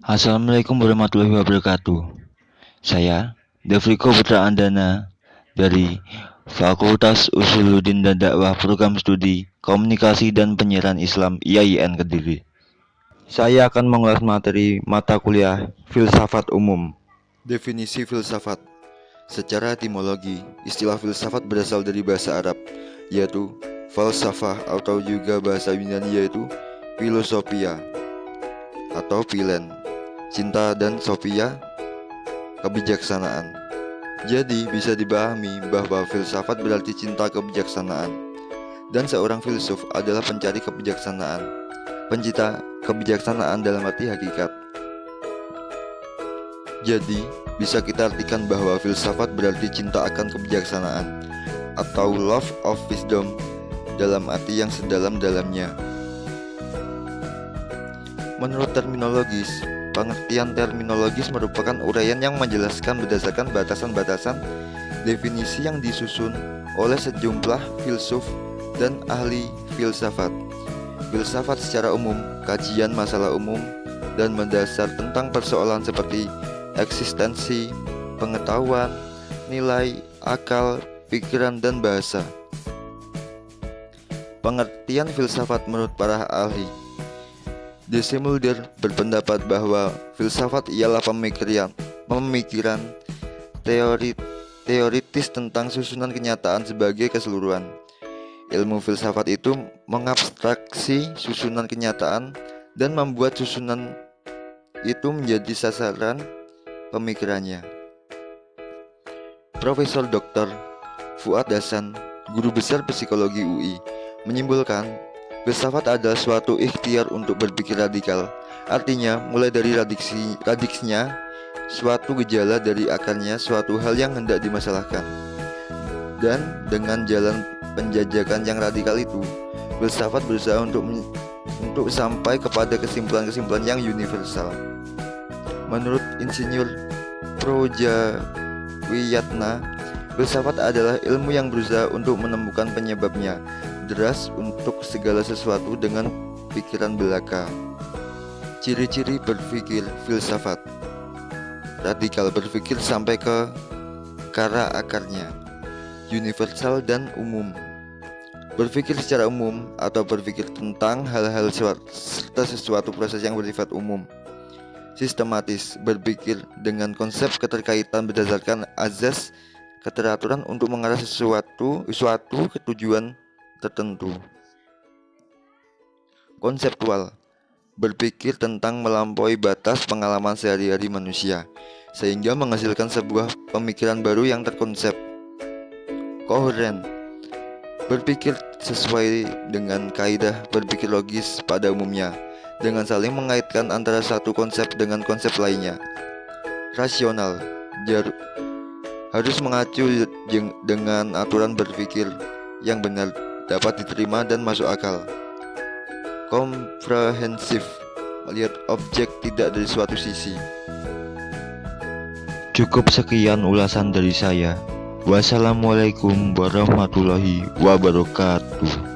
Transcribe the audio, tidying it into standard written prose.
Assalamualaikum warahmatullahi wabarakatuh. Saya Devriko Putra Andana dari Fakultas Usuluddin dan Dakwah Program Studi Komunikasi dan Penyiaran Islam IAIN Kediri. Saya akan mengulas materi mata kuliah Filsafat Umum. Definisi filsafat. Secara etimologi, istilah filsafat berasal dari bahasa Arab, yaitu falsafah, atau juga bahasa Yunani yaitu filosofia atau philen, cinta, dan sophia, kebijaksanaan. Jadi bisa dipahami bahwa filsafat berarti cinta kebijaksanaan, dan seorang filsuf adalah pencari kebijaksanaan, pencipta kebijaksanaan dalam arti hakikat. Jadi, bisa kita artikan bahwa filsafat berarti cinta akan kebijaksanaan atau love of wisdom dalam arti yang sedalam-dalamnya. Menurut terminologis, pengertian terminologis merupakan uraian yang menjelaskan berdasarkan batasan-batasan definisi yang disusun oleh sejumlah filsuf dan ahli filsafat. Filsafat secara umum, kajian masalah umum dan mendasar tentang persoalan seperti eksistensi, pengetahuan, nilai, akal, pikiran, dan bahasa. Pengertian filsafat menurut para ahli. D.C. Mulder berpendapat bahwa filsafat ialah pemikiran teoritis tentang susunan kenyataan sebagai keseluruhan. Ilmu filsafat itu mengabstraksi susunan kenyataan dan membuat susunan itu menjadi sasaran pemikirannya. Profesor Dr. Fuad Hasan, guru besar psikologi UI, menyimpulkan filsafat adalah suatu ikhtiar untuk berpikir radikal. Artinya, mulai dari radiksnya, suatu gejala, dari akarnya, suatu hal yang hendak dimasalahkan. Dan dengan jalan penjajakan yang radikal itu, filsafat berusaha untuk sampai kepada kesimpulan-kesimpulan yang universal. Menurut Insinyur Projawiyatna, filsafat adalah ilmu yang berusaha untuk menemukan penyebabnya, deras untuk segala sesuatu dengan pikiran belaka. Ciri-ciri berpikir filsafat: radikal, berpikir sampai ke akar akarnya, universal dan umum, berpikir secara umum atau berpikir tentang hal-hal serta sesuatu proses yang bersifat umum. Sistematis, berpikir dengan konsep keterkaitan berdasarkan azas keteraturan untuk mengarah suatu ke tujuan tertentu. Konseptual, berpikir tentang melampaui batas pengalaman sehari-hari manusia sehingga menghasilkan sebuah pemikiran baru yang terkonsep. Koheren, berpikir sesuai dengan kaidah berpikir logis pada umumnya, dengan saling mengaitkan antara satu konsep dengan konsep lainnya. Rasional, harus mengacu dengan aturan berpikir yang benar, dapat diterima dan masuk akal. Komprehensif, melihat objek tidak dari suatu sisi. Cukup sekian ulasan dari saya. Wassalamualaikum warahmatullahi wabarakatuh.